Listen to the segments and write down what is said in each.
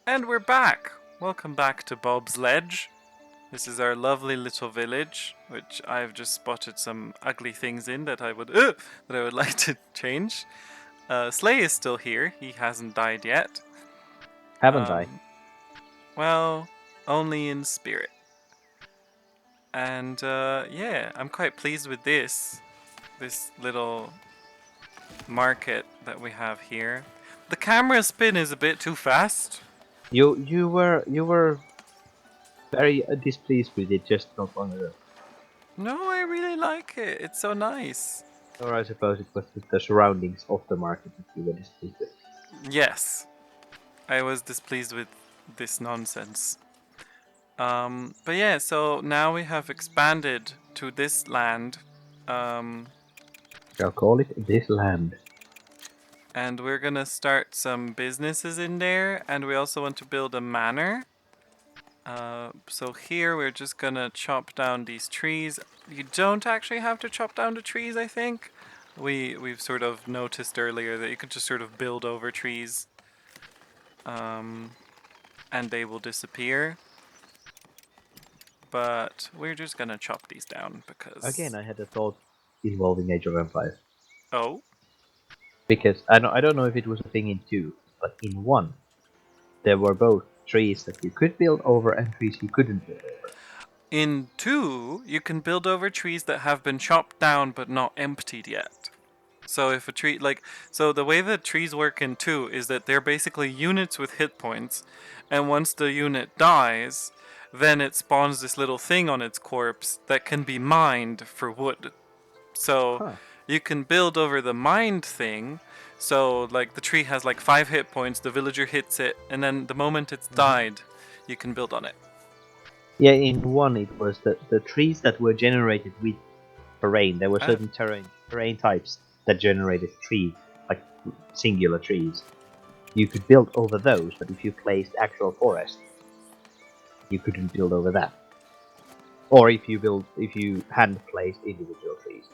And we're back! Welcome back to Bob's Ledge. This is our lovely little village, which I've just spotted some ugly things in that I would like to change. Slay is still here. He hasn't died yet. Haven't I? Well, only in spirit. And yeah, I'm quite pleased with this little market that we have here. The camera spin is a bit too fast. You were very displeased with it just not long ago. No, I really like it. It's so nice. Or I suppose it was the surroundings of the market that you were displeased with. Yes, I was displeased with this nonsense. But yeah, so now we have expanded to this land. I'll call it this land. And we're gonna start some businesses in there, and we also want to build a manor. So here we're just gonna chop down these trees. You don't actually have to chop down the trees, I think. We've sort of noticed earlier that you could just sort of build over trees. And they will disappear. But we're just gonna chop these down because... Again, I had a thought involving Age of Empires. Oh? Because I don't know if it was a thing in 2, but in 1, there were both trees that you could build over and trees you couldn't build over. In 2, you can build over trees that have been chopped down but not emptied yet. So if a tree, so the way that trees work in 2 is that they're basically units with hit points, and once the unit dies, then it spawns this little thing on its corpse that can be mined for wood. So you can build over the mined thing, so like the tree has like 5 hit points, the villager hits it, and then the moment it's died, you can build on it. Yeah, in 1 it was the trees that were generated with terrain. There were certain terrain types that generated trees, like singular trees. You could build over those, but if you placed actual forest, you couldn't build over that. Or if you hand placed individual trees.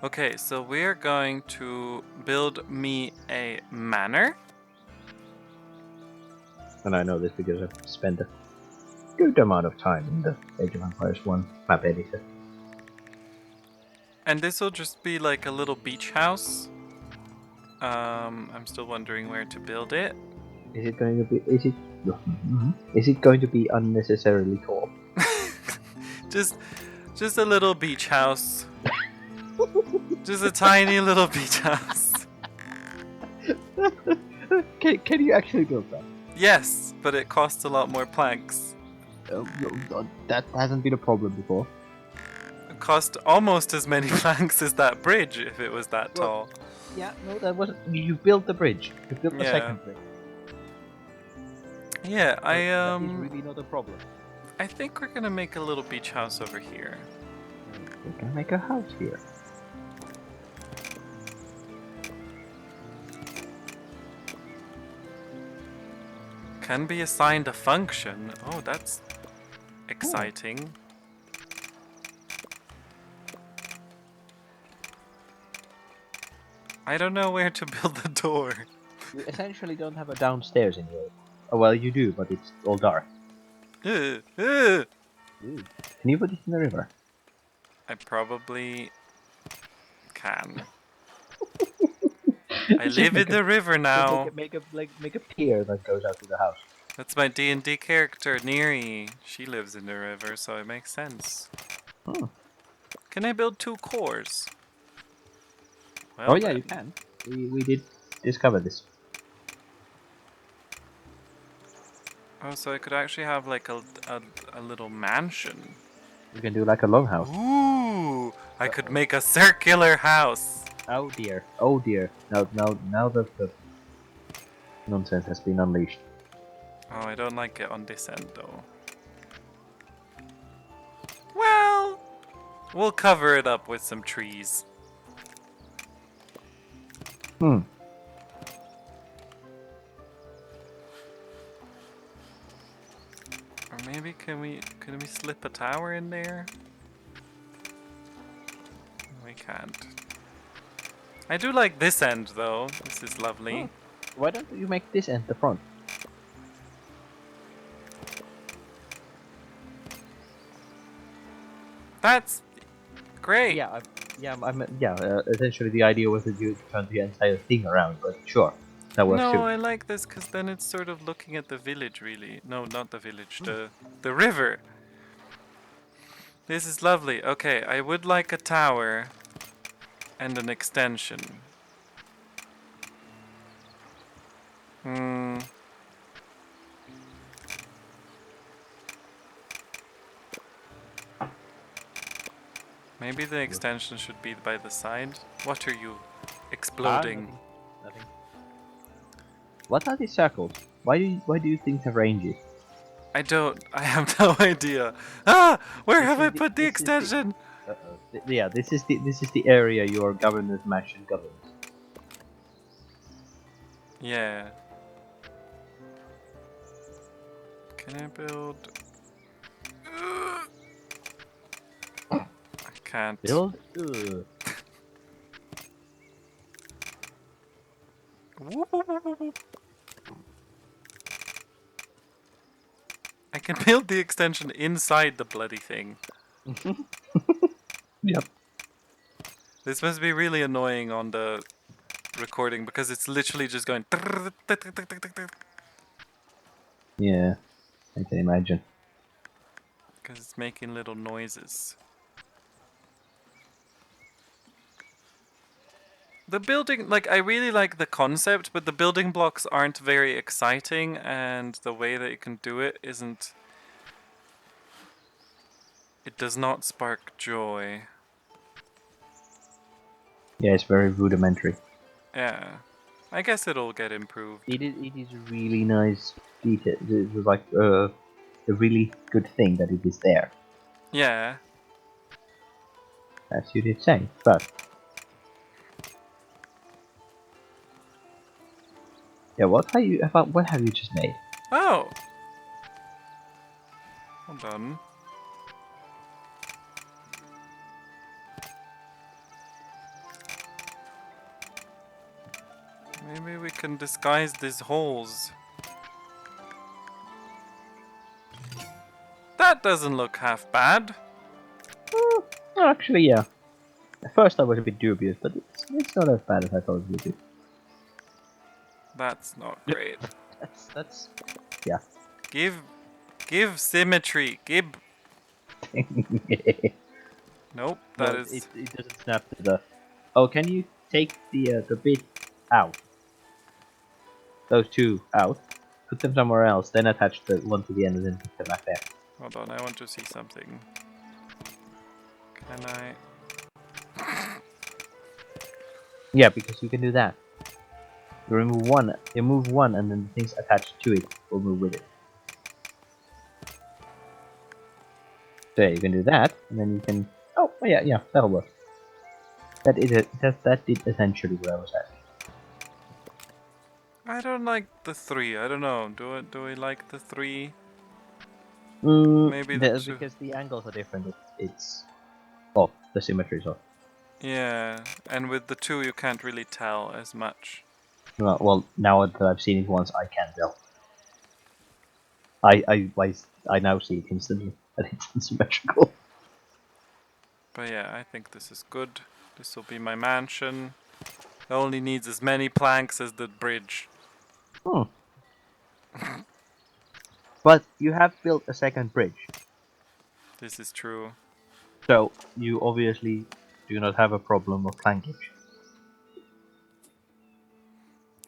Okay, so we're going to build me a manor. And I know this because I've spent a good amount of time in the Age of Empires 1 map editor. And this will just be like a little beach house. I'm still wondering where to build it. Is it going to be? Is it going to be unnecessarily tall? just a little beach house. Just a tiny little beach house. Can you actually build that? Yes, but it costs a lot more planks. That hasn't been a problem before. It cost almost as many planks as that bridge if it was that tall. Yeah, no, that wasn't. You built the bridge. You built the second bridge. Yeah, That is really not a problem. I think we're gonna make a little beach house over here. We can make a house here. Can be assigned a function. Oh, that's exciting. I don't know where to build the door. You essentially don't have a downstairs anyway. Oh, well, you do, but it's all dark. Can you put it in the river? I probably can. I live in the river now. Make a pier that goes out to the house. That's my D&D character, Neri. She lives in the river, so it makes sense. Oh. Can I build 2 cores? Well, yeah, you can. We did discover this. Oh, so I could actually have like a little mansion. You can do like a longhouse. Ooh! I could make a circular house. Oh dear. Oh dear. Now the nonsense has been unleashed. Oh, I don't like it on this end though. Well, we'll cover it up with some trees. Or maybe can we slip a tower in there? We can't. I do like this end though. This is lovely. Why don't you make this end the front? That's great. Essentially, the idea was that you turn the entire thing around, but sure, that works No, too. I like this because then it's sort of looking at the village, really. No, not the village, the river. This is lovely. Okay, I would like a tower and an extension. Hmm. Maybe the extension should be by the side. What are you exploding? Nothing. What are these circles? Why do you think the range is? I have no idea. Ah! Where This have is I the put the this is the extension? yeah, this is the area your governor's mansion governs. Yeah. Can I build? I can't. Build? Ugh. I can build the extension inside the bloody thing. Yep. This must be really annoying on the recording because it's literally just going. Yeah, I can imagine. Because it's making little noises. The building, like, I really like the concept, but the building blocks aren't very exciting, and the way that you can do it isn't. It does not spark joy. Yeah, it's very rudimentary. Yeah. I guess it'll get improved. It is really nice detail. It was like a really good thing that it is there, Yeah. as you did say. But yeah, what have you just made? Oh! Hold on. Maybe we can disguise these holes. That doesn't look half bad. Actually, yeah. At first I was a bit dubious, but it's not as bad as I thought it would be. That's not great. That's yeah. Give symmetry. Give. Nope, that Well, is. it doesn't snap to the. Oh, can you take the bit out? Those two out. Put them somewhere else. Then attach the one to the end, and then put them back there. Hold on, I want to see something. Can I? Yeah, because you can do that. You remove one, you move one, and then the things attached to it will move with it. So yeah, you can do that, and then you can. Oh, yeah, that'll work. That did essentially what I was asking. I don't like the 3. I don't know. Do I like the 3? Maybe the 2. Because the angles are different. It's off. The symmetry is off. Yeah, and with the 2 you can't really tell as much. Well, now that I've seen it once, I can tell. I now see it instantly that it's unsymmetrical. But yeah, I think this is good. This will be my mansion. It only needs as many planks as the bridge. Hmm. But you have built a second bridge, This is true. so you obviously do not have a problem of clankage.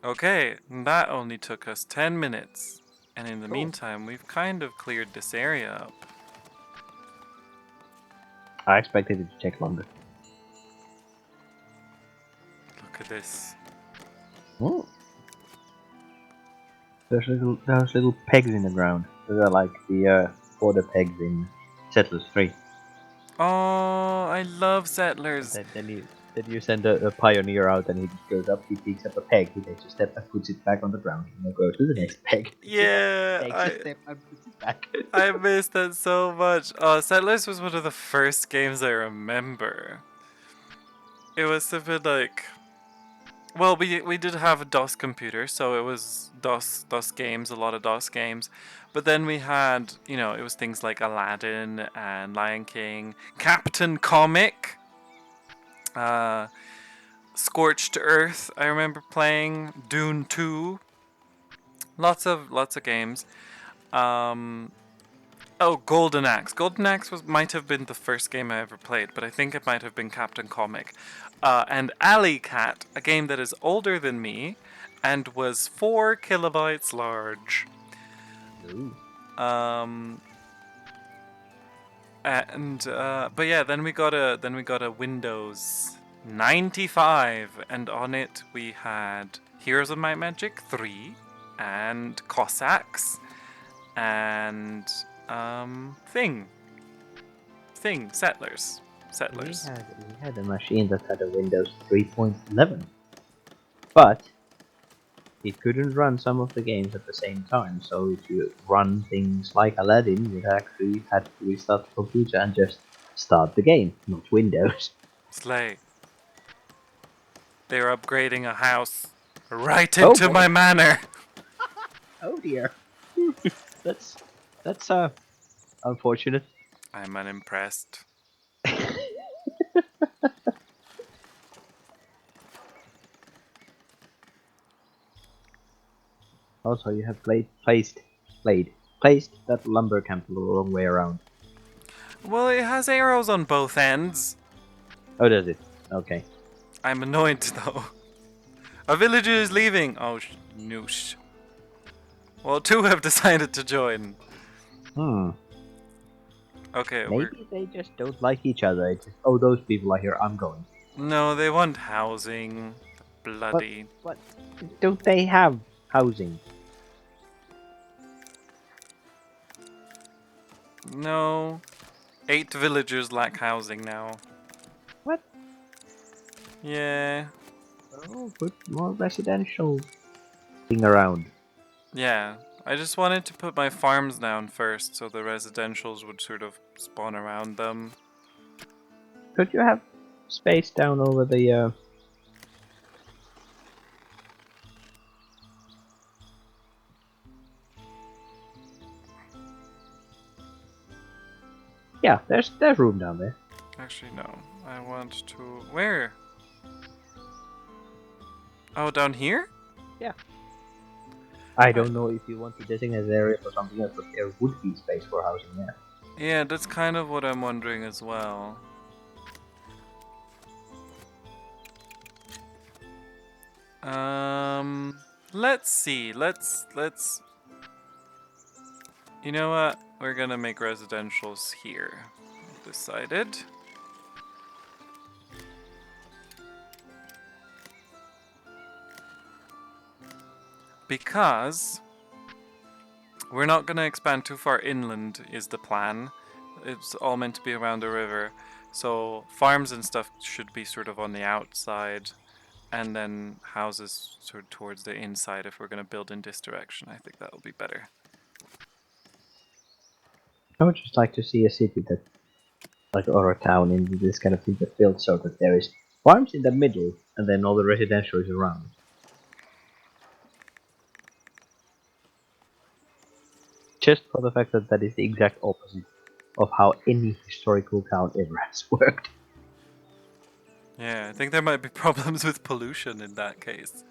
Okay, that only took us 10 minutes. And in the Cool. meantime, we've kind of cleared this area up. I expected it to take longer. Look at this. Hmm. There's little pegs in the ground. Those are like the border pegs in Settlers 3. Oh, I love settlers. Then you send a pioneer out and he just goes up, he picks up a peg, he takes a step and puts it back on the ground, and then goes to the next peg. Yeah, Takes a step and puts it back. I missed that so much. Settlers was one of the first games I remember. It was a bit like Well, we did have a DOS computer, so it was DOS games, a lot of DOS games. But then we had, it was things like Aladdin and Lion King, Captain Comic, uh, Scorched Earth. I remember playing Dune 2. Lots of games. Um, oh, Golden Axe. Golden Axe might have been the first game I ever played, but I think it might have been Captain Comic. And Alley Cat, a game that is older than me, and was 4 kilobytes large. Ooh. Um, and but yeah, then we got a Windows 95, and on it we had Heroes of Might Magic 3, and Cossacks, and Thing, Settlers. We had a machine that had a Windows 3.11, but it couldn't run some of the games at the same time. So if you run things like Aladdin, you'd actually had to restart the computer and just start the game, not Windows. Slay. They're upgrading a house right Oh into my boy! manor. Oh dear. that's that's unfortunate. I'm unimpressed. Also, you have placed that lumber camp the wrong way around. Well, it has arrows on both ends. Oh, does it? Okay. I'm annoyed though. A villager is leaving. Oh, noosh. Well, 2 have decided to join. Hmm. Okay, Maybe they just don't like each other. It's just, oh, those people are here. I'm going. No, they want housing. What? Bloody. What? Don't they have housing? No. 8 villagers lack housing now. What? Yeah. Oh, put more residential thing around. Yeah. I just wanted to put my farms down first so the residentials would sort of spawn around them. Could you have space down over the? Yeah, there's room down there. Actually, no. I want to. Where? Oh, down here? Yeah. I I... don't know if you want to designate the area for something else, but there would be space for housing. Yeah. Yeah, that's kind of what I'm wondering as well. Let's see. Let's. You know what? We're gonna make residentials here. Decided. Because we're not gonna expand too far inland is the plan. It's all meant to be around the river. So farms and stuff should be sort of on the outside, and then houses sort of towards the inside if we're gonna build in this direction. I think that'll be better. I would just like to see a city that, like, or a town in this kind of thing that built so that there is farms in the middle and then all the residential is around. Just for the fact that that is the exact opposite of how any historical town ever has worked. Yeah, I think there might be problems with pollution in that case.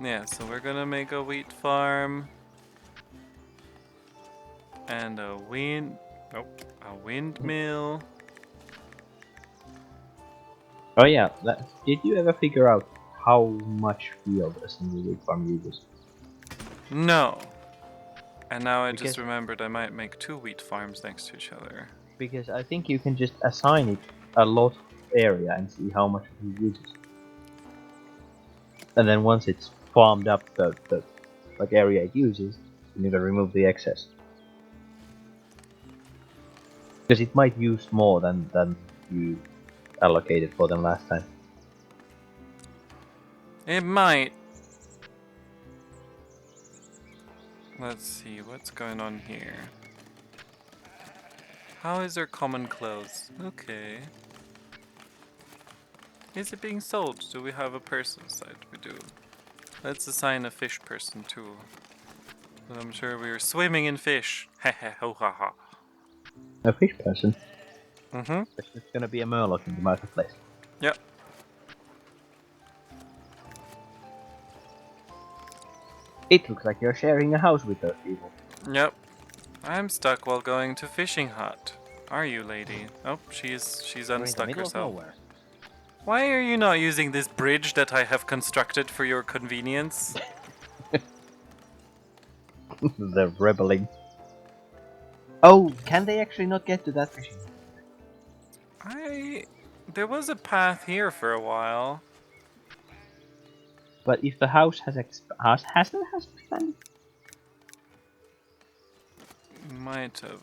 Yeah, so we're gonna make a wheat farm and a windmill. Oh yeah, did you ever figure out how much field a single wheat farm uses? No. And now I just Because remembered I might make 2 wheat farms next to each other. because I think you can just assign it a lot of area and see how much it uses. And then once it's farmed up the like area it uses, then you can remove the excess. Because it might use more than you allocated for them last time. It might. Let's see, what's going on here? How is there common clothes? Okay. Is it being sold? Do we have a person side? We do. Let's assign a fish person too. I'm sure we were swimming in fish. Hehe ho ha ha. A fish person? Mm-hmm. It's gonna be a murloc in the marketplace. Yep. It looks like you're sharing a house with those people. Yep. I'm stuck while going to fishing hut. Are you, lady? Oh, she's We're in the unstuck middle of herself. nowhere. Why are you not using this bridge that I have constructed for your convenience? They're rebelling. Oh, can they actually not get to that fishing? There was a path here for a while. But if the house has has the house expanded? Might have.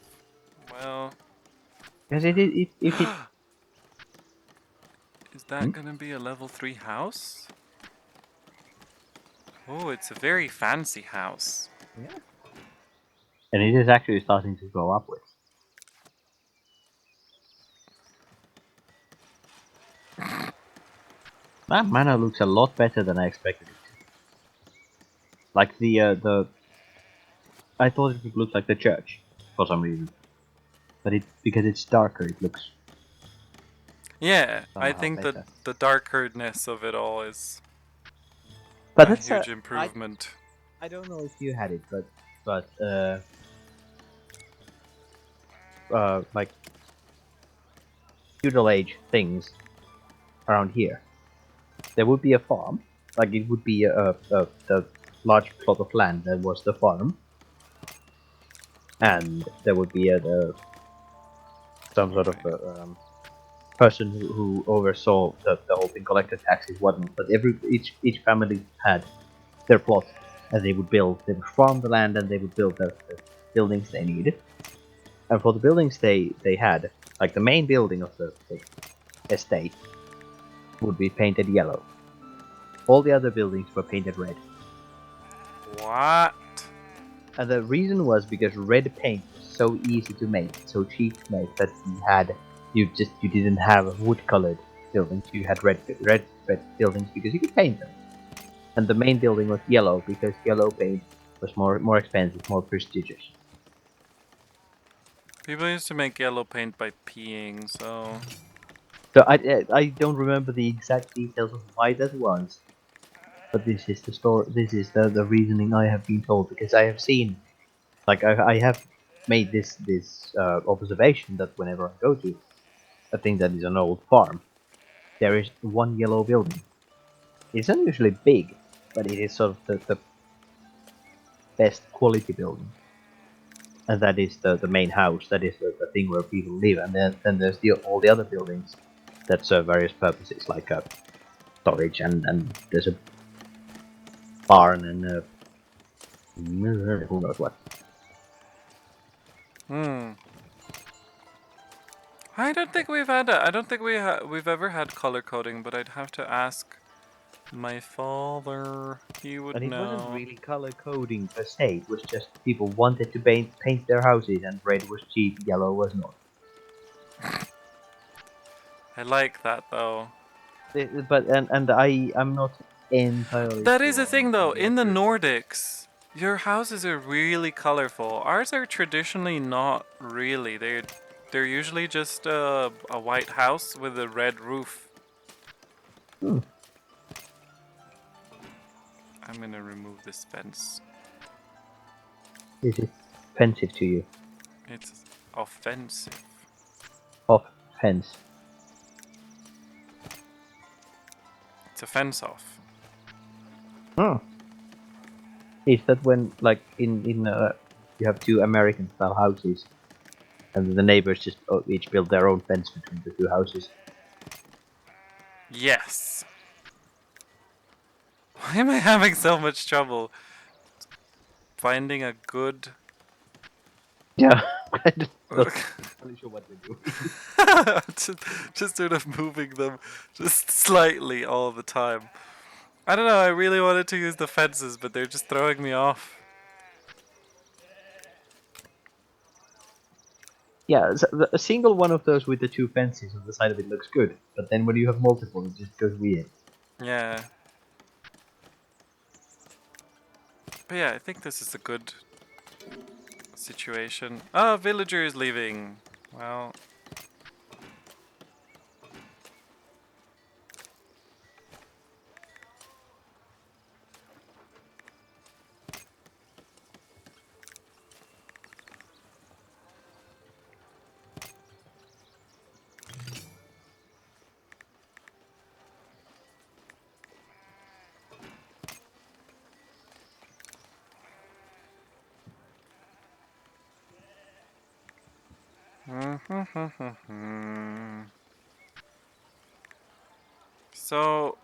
Well, Because if it is that gonna be a level 3 house? Oh, it's a very fancy house. yeah. And it is actually starting to go upwards. That manor looks a lot better than I expected it to. Like the I thought it would look like the church for some reason, but because it's darker, it looks Yeah, I somehow think that better. the darkerness of it all is But a that's huge improvement. I don't know if you had it, but like feudal age things around here, there would be a farm, like it would be a large plot of land that was the farm, and there would be some sort of person who oversaw the whole thing, collected taxes, whatnot. But each family had their plot, and they would farm the land, and they would build the buildings they needed. And for the buildings they had, like the main building of the estate would be painted yellow. All the other buildings were painted red. What? And the reason was because red paint was so easy to make, so cheap to make, that you didn't have wood colored buildings. You had red buildings because you could paint them. And the main building was yellow because yellow paint was more expensive, more prestigious. People used to make yellow paint by peeing, so... So I don't remember the exact details of why that was, but this is the story. This is the reasoning I have been told, because I have seen, like I have made this observation that whenever I go to a thing that is an old farm, there is one yellow building. It's not usually big, but it is sort of the best quality building, and that is the main house. That is the thing where people live, and then there's all the other buildings that serve various purposes, like storage, and there's a barn and who knows what. Hmm. I don't think we've had that. I don't think we've ever had color coding, but I'd have to ask my father. He would And it wasn't know. really color coding per se. It was just people wanted to paint their houses, and red was cheap, yellow was not. I like that though. But I'm not entirely That is sure the thing on though. the In the accuracy. Nordics, your houses are really colorful. Ours are traditionally not really. They're usually just a white house with a red roof. Hmm. I'm gonna remove this fence. Is it offensive to you? It's offensive. Offense. It's a fence off. Hmm. Is that when, like, in you have two American style houses, and the neighbors just each build their own fence between the two houses? Yes. Why am I having so much trouble finding a good... Yeah, I'm not really sure what we're doing. just sort of moving them just slightly all the time. I don't know, I really wanted to use the fences, but they're just throwing me off. Yeah, a single one of those with the two fences on the side of it looks good, but then when you have multiple, it just goes weird. Yeah. But yeah, I think this is a good situation. Oh, villager is leaving. Well, so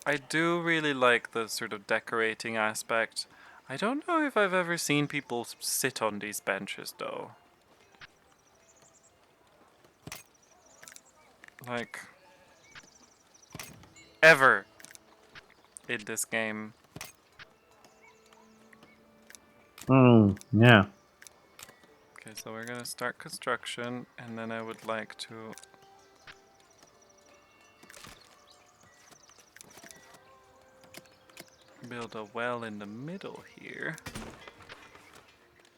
I do really like the sort of decorating aspect. I don't know if I've ever seen people sit on these benches though. Like, ever in this game. Yeah. Okay, so we're gonna start construction, and then I would like to build a well in the middle here.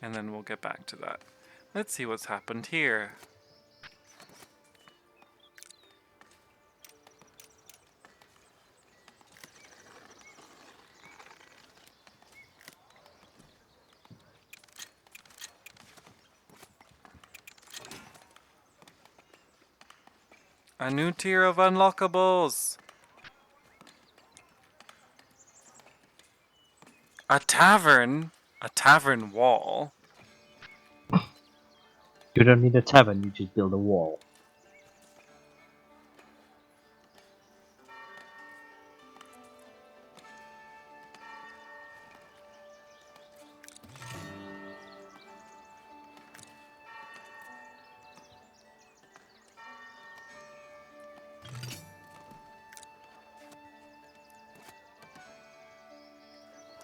And then we'll get back to that. Let's see what's happened here. A new tier of unlockables! A tavern? A tavern wall? You don't need a tavern, you just build a wall.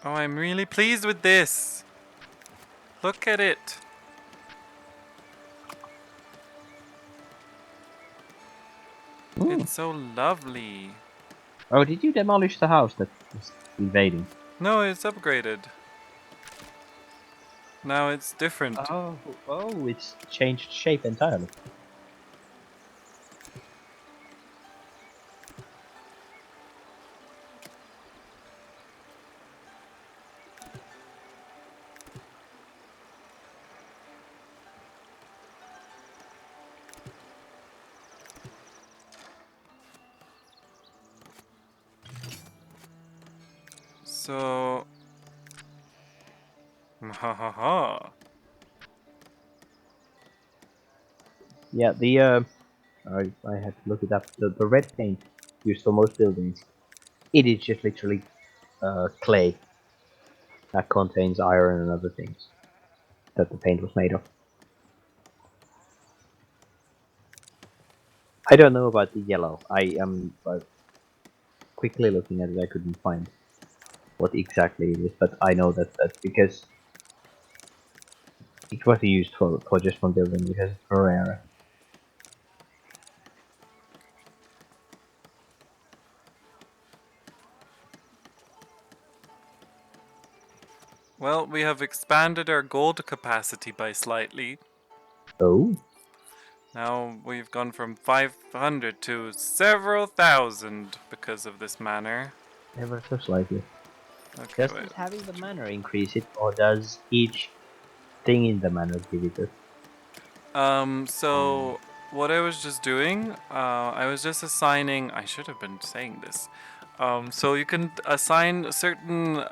Oh, I'm really pleased with this! Look at it! Ooh. It's so lovely. Oh, did you demolish the house that was invading? No, it's upgraded. Now it's different. Oh, it's changed shape entirely. So... Ha ha ha. Yeah, I had to look it up. The red paint used for most buildings, it is just literally clay that contains iron and other things that the paint was made of. I don't know about the yellow. I am quickly looking at it. I couldn't find what exactly it is, but I know that that's because it was used for just one building because it's rare. Well, we have expanded our gold capacity by slightly. Oh, Now we've gone from 500 to several thousand because of this manor. ever so slightly. Okay, Does wait. just having the manor increase it, or does each thing in the manor give it a? So what I was just doing, I was just assigning. I should have been saying this. So you can assign certain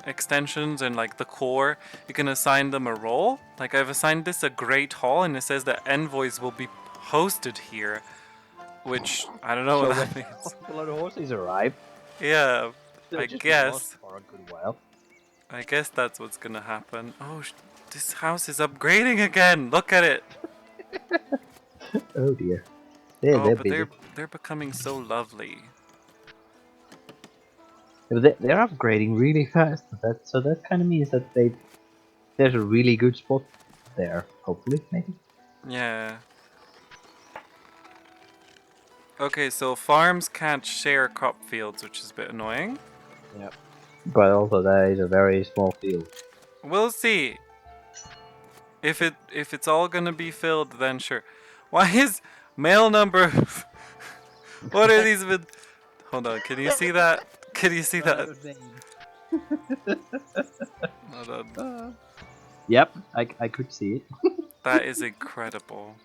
extensions and like the core. You can assign them a role. Like I've assigned this a Great Hall, and it says that envoys will be hosted here, which I don't know what So when that means. a lot of horses arrive, Yeah, they'll I just be lost guess. for a good while. I guess that's what's gonna happen. Oh, this house is upgrading again. Look at it. Oh dear, they're Oh, they're but busy. they're becoming so lovely. They're upgrading really fast. So that kind of means that there's a really good spot. there. Hopefully, maybe. Yeah. Okay, so farms can't share crop fields, which is a bit annoying. Yeah. But also, that is a very small field. We'll see. If it's all gonna be filled, then sure. Why is mail number? What are these with? Hold on. Can you see that? Can you see that? Hold on. Yep, I could see That is incredible.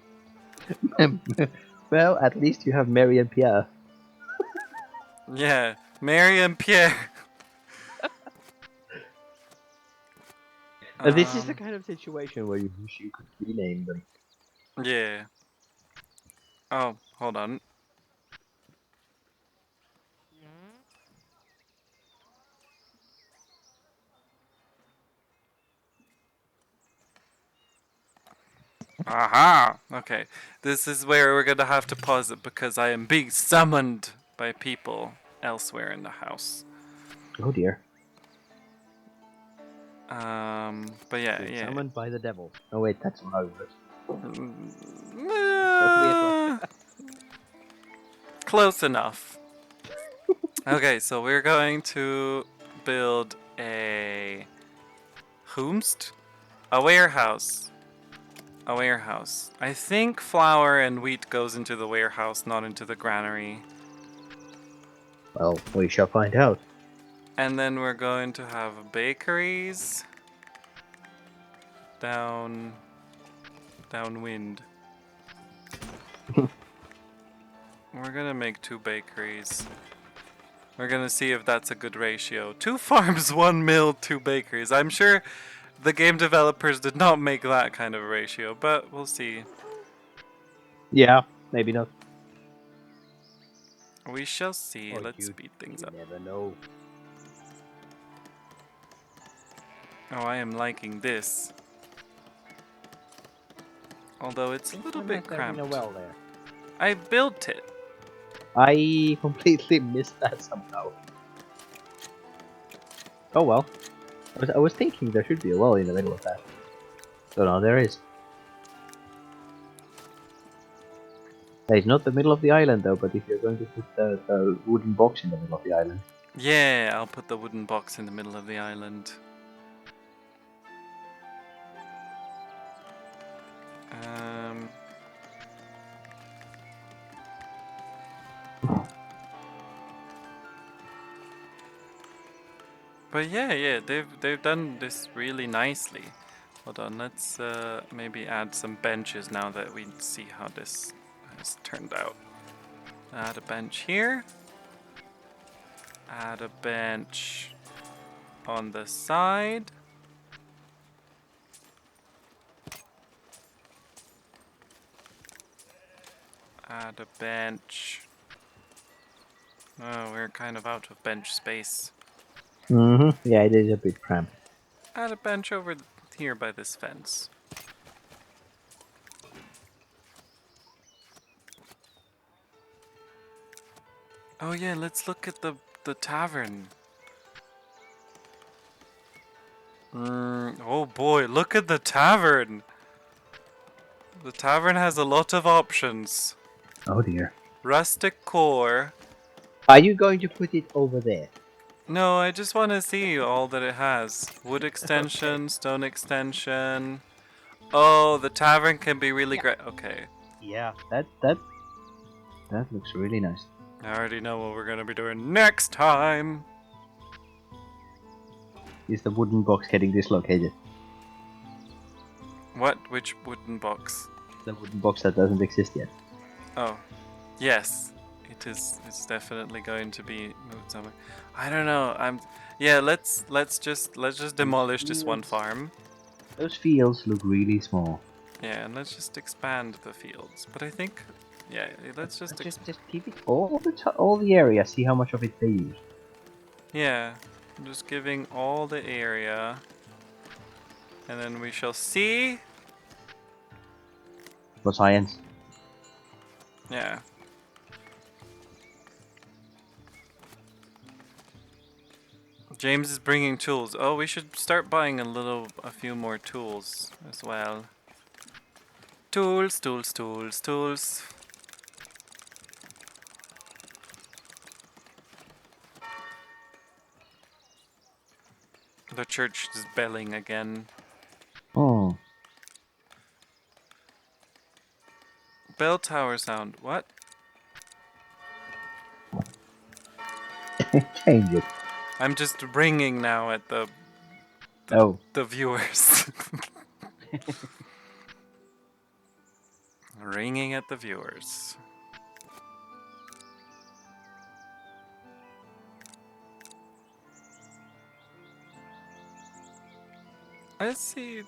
it. Well, at least you have Mary and Pierre. Yeah, Mary and Pierre. This is the kind of situation where you wish you could rename them. Yeah. Oh, hold on. Aha! Okay. This is where we're gonna have to pause it because I am being summoned by people elsewhere in the house. Oh dear. But yeah, Being yeah. summoned by the devil. Oh wait, that's not it. Uh, Close enough. Okay, so we're going to build a Hoomst? A warehouse. A warehouse. I think flour and wheat goes into the warehouse, not into the granary. Well, we shall find out. And then we're going to have bakeries downwind. We're gonna make 2 bakeries. We're gonna see if that's a good ratio. 2 farms, 1 mill, 2 bakeries. I'm sure the game developers did not make that kind of ratio, but we'll see. Yeah, maybe not. We shall see. Or Let's you, speed things you up. never know. Oh, I am liking this. Although it's a little bit cramped. A well there. I built it. I completely missed that somehow. Oh well. I was thinking there should be a well in the middle of that. So now there is. It's not the middle of the island though, but if you're going to put the wooden box in the middle of the island. Yeah, I'll put the wooden box in the middle of the island. But yeah, they've done this really nicely. Hold on, let's maybe add some benches now that we see how this has turned out. Add a bench here. Add a bench on the side. Add a bench. Oh, we're kind of out of bench space. Yeah, it is a bit cramped. Add a bench over here by this fence. Oh yeah, let's look at the tavern. Oh boy, look at the tavern. The tavern has a lot of options. Oh dear. Rustic core. Are you going to put it over there? No, I just want to see all that it has. Wood extension, stone extension. Oh, the tavern can be really great. Okay. Yeah, that looks really nice. I already know what we're gonna be doing next time. Is the wooden box getting dislocated? What? Which wooden box? The wooden box that doesn't exist yet. Oh, yes. It is. It's definitely going to be moved somewhere. I don't know. Yeah. Let's just demolish this one farm. Those fields look really small. Yeah, and let's just expand the fields. But I think, yeah, let's just Just keep it all the area. See how much of it they use. yeah, I'm just giving all the area, and then we shall see. For science. Yeah. James is bringing tools. Oh, we should start buying a few more tools as well. Tools, tools, tools, tools. The church is belling again. Oh. Bell tower sound. What? Change it. I'm just ringing now at Oh. the viewers. Ringing at the viewers.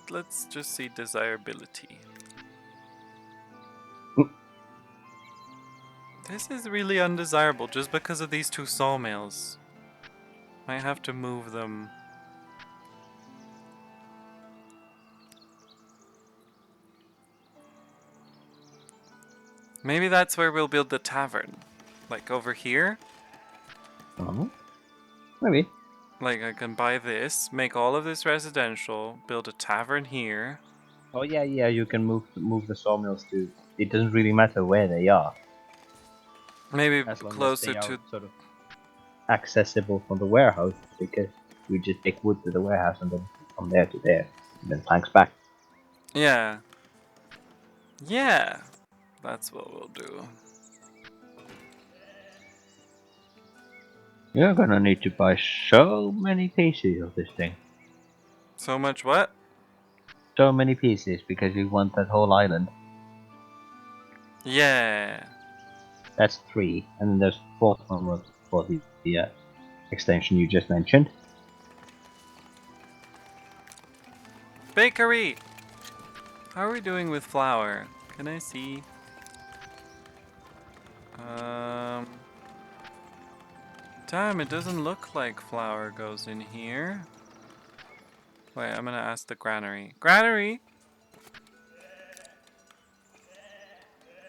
Let's just see desirability. This is really undesirable just because of these two sawmills. Might have to move them. Maybe that's where we'll build the tavern. Like over here. Oh. Maybe. Like I can buy this, make all of this residential, build a tavern here. Oh yeah, yeah. You can move the sawmills to. It doesn't really matter where they are, Maybe as long as closer they are to... sort of accessible from the warehouse. Because you just take wood to the warehouse and then from there to there, and then planks back. Yeah. Yeah. That's what we'll do. You're gonna need to buy so many pieces of this thing. So much what? So many pieces because you want that whole island. Yeah. That's 3, and then there's 4th one was for the extension you just mentioned. Bakery! How are we doing with flour? Can I see? Damn, it doesn't look like flour goes in here. Wait, I'm gonna ask the granary. Granary!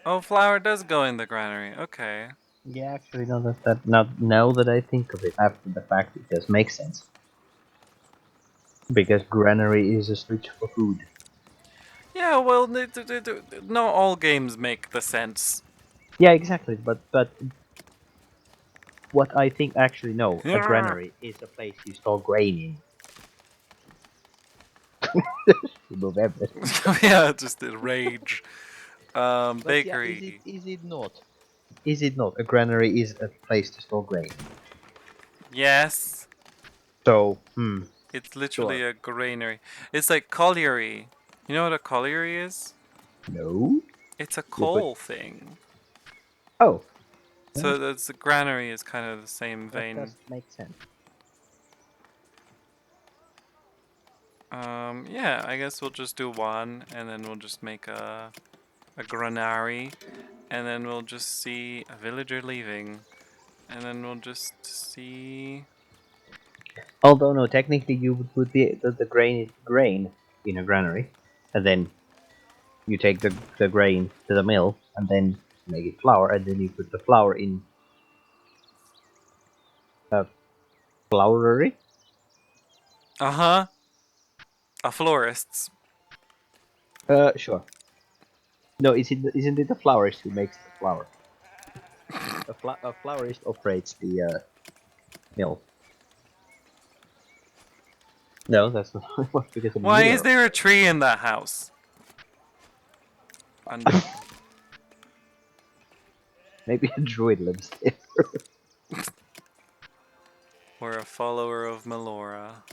Oh, flour does go in the granary. Okay. Yeah, actually, now that I think of it after the fact, it does make sense. Because granary is a switch for food. Yeah, well, not all games make the sense. Yeah, exactly. But what I think actually no, a Yeah, granary is a place you store grain in. Remove everything. just a rage. But yeah, Bakery. is it not? Is it not? A granary is a place to store grain. Yes. So, It's literally sure. a granary. It's like colliery. You know what a colliery is? No. It's a You put. coal thing. Oh, So that's the granary is kind of the same that vein. does make sense. Yeah, I guess we'll just do one, and then we'll just make a granary, and then we'll just see a villager leaving, and then we'll just see. Although no, technically you would put the grain in a granary, and then you take the grain to the mill, and then make it flour, and then you put the flour in a flourery. Uh huh. A florist's. Sure. No, isn't it the florist who makes the flour? A florist operates the mill. No, that's not how it works because a Why is miller. there a tree in that house? Under. Maybe a druid lives there. We're a follower of Melora.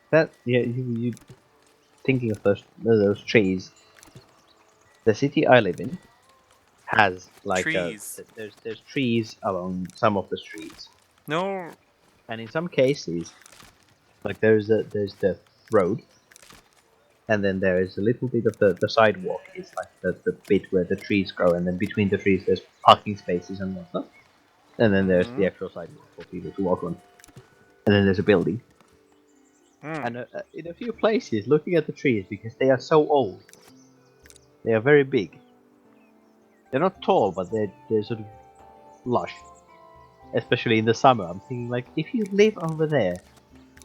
That yeah, you thinking of those trees. The city I live in has like Trees. there's trees along some of the streets, No. and in some cases, like there's the road, and then there is a little bit of the sidewalk. It's like the bit where the trees grow, and then between the trees there's parking spaces and whatnot. And then there's the Mm actual sidewalk for people to walk on. And then there's a building. hmm. Mm. And in a few places, looking at the trees because they are so old, they are very big. They're not tall, but they're sort of lush. Especially in the summer. I'm thinking like, if you live over there,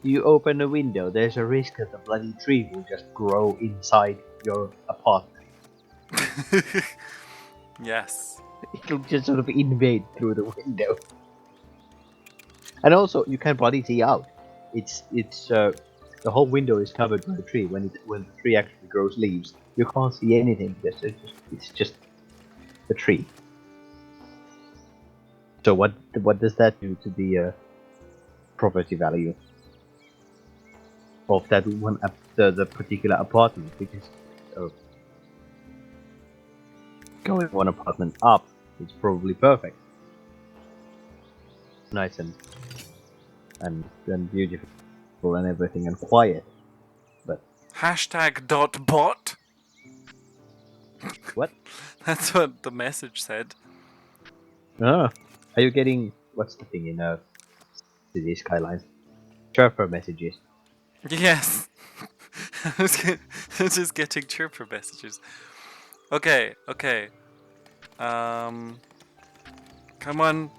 you open a window, there's a risk that the bloody tree will just grow inside your apartment. Yes. It'll just sort of invade through the window. And also, you can bloody see out. It's the whole window is covered by the tree. When the tree actually grows leaves, you can't see anything. It's just the tree. So what does that do to the property value of that one the particular apartment? Because uh, going one apartment up, it's probably perfect, nice and beautiful and everything and quiet. But Hashtag dot bot. what? That's what the message said. Ah, are you getting what's the thing in city skylines? Chirper messages. Yes. I was just getting chirper messages. Okay, okay. Um, come on.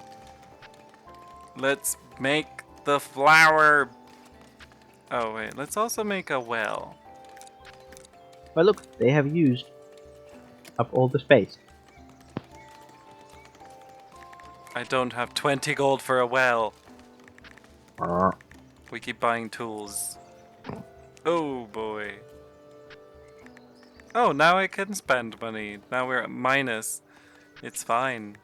Let's make the flower. Oh wait, let's also make a well. Well, look, they have used up all the space. I don't have 20 gold for a well. Ah. We keep buying tools. Oh boy. Oh, now I can spend money. Now we're at minus. It's fine.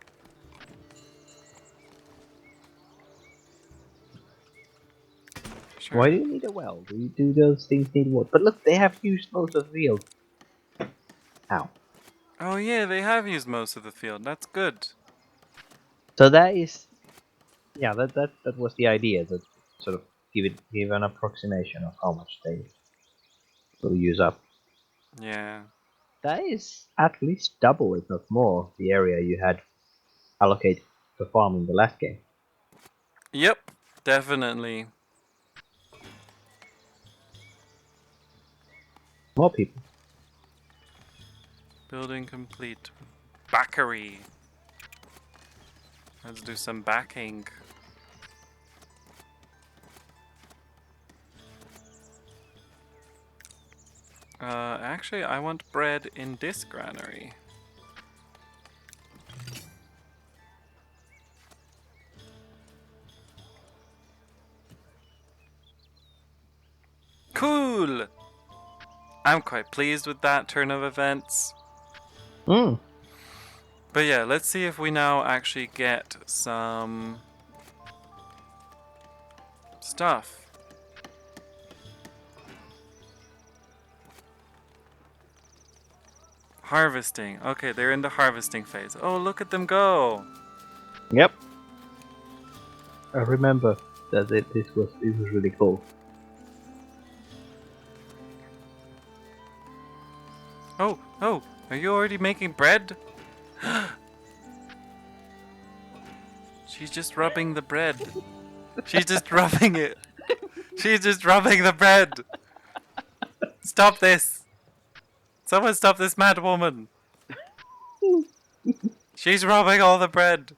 Sure. Why do you need a well? Do those things need water? But look, they have used most of the field. Ow. Oh yeah, they have used most of the field. That's good. So that is, yeah, that was the idea, that sort of give an approximation of how much they will use up. Yeah. That is at least double, if not more, the area you had allocated for farming the last game. Yep, definitely. More people. Building complete. Backery. Let's do some backing. Actually, I want bread in this granary. Cool! I'm quite pleased with that turn of events. Hmm. But yeah, let's see if we now actually get some stuff. Harvesting. Okay, they're in the harvesting phase. Oh, look at them go! Yep. I remember that this was really cool. Oh, oh, are you already making bread? She's just rubbing the bread. She's just rubbing it. She's just rubbing the bread. Stop this. Someone stop this mad woman. She's rubbing all the bread.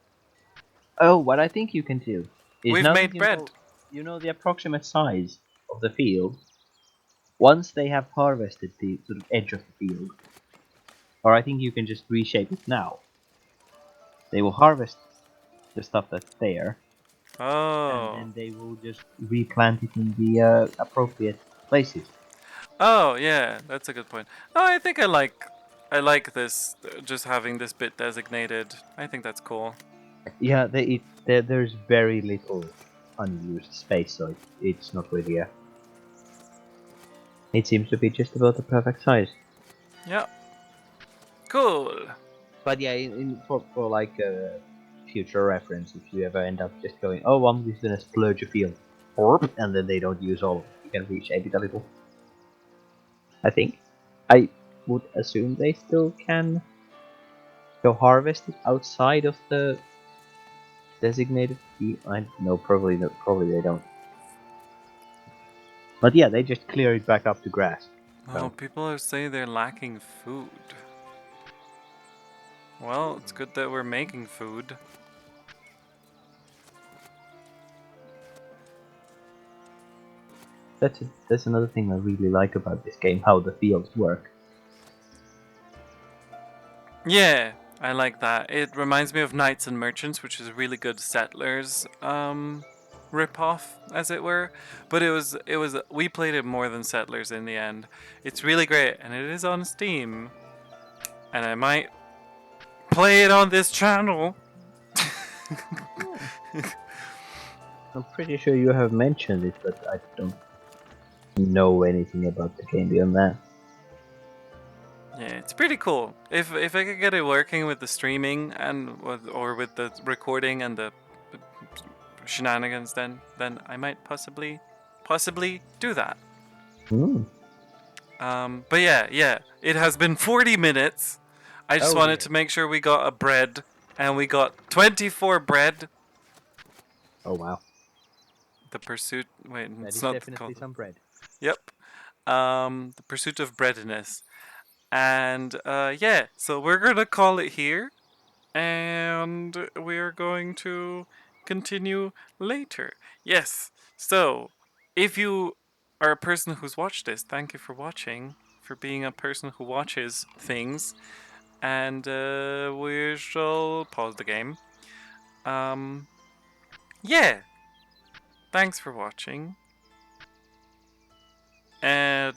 Oh, what I think you can do is, We've now that made bread. you know the approximate size of the field. Once they have harvested the sort of edge of the field, or I think you can just reshape it now. They will harvest the stuff that's there, and Oh. then they will just replant it in the appropriate places. Oh, yeah, that's a good point. Oh, I like this, just having this bit designated. I think that's cool. Yeah, there's very little unused space, so it's not really a. It seems to be just about the perfect size. Yeah. Cool. But yeah, for like future reference, if you ever end up just going, oh, I'm just gonna splurge a field, and then they don't use all of it, you can reshape it a little. I think. I would assume they still can go harvest it outside of the designated field. I no, probably not, probably they don't. But yeah, they just clear it back up to grass. Oh, So people are saying they're lacking food. Well, it's good that we're making food. That's another thing I really like about this game, how the fields work. Yeah, I like that. It reminds me of Knights and Merchants, which is a really good Settlers rip-off, as it were. But it was we played it more than Settlers in the end. It's really great, and it is on Steam. And I might play it on this channel. I'm pretty sure you have mentioned it, but I don't know anything about the game beyond that. Yeah, it's pretty cool. If I could get it working with the streaming and or with the recording and the shenanigans, then I might possibly do that. Hmm. But yeah, it has been 40 minutes. I just Oh wanted dear. to make sure we got a bread, and we got 24 bread. Oh wow. The pursuit. Wait, That it's is not definitely called. some bread. Yep. The pursuit of breadiness, and yeah. So we're gonna call it here, and we're going to continue later. Yes. So, if you are a person who's watched this, thank you for watching, for being a person who watches things, and we shall pause the game. Um, yeah. Thanks for watching, and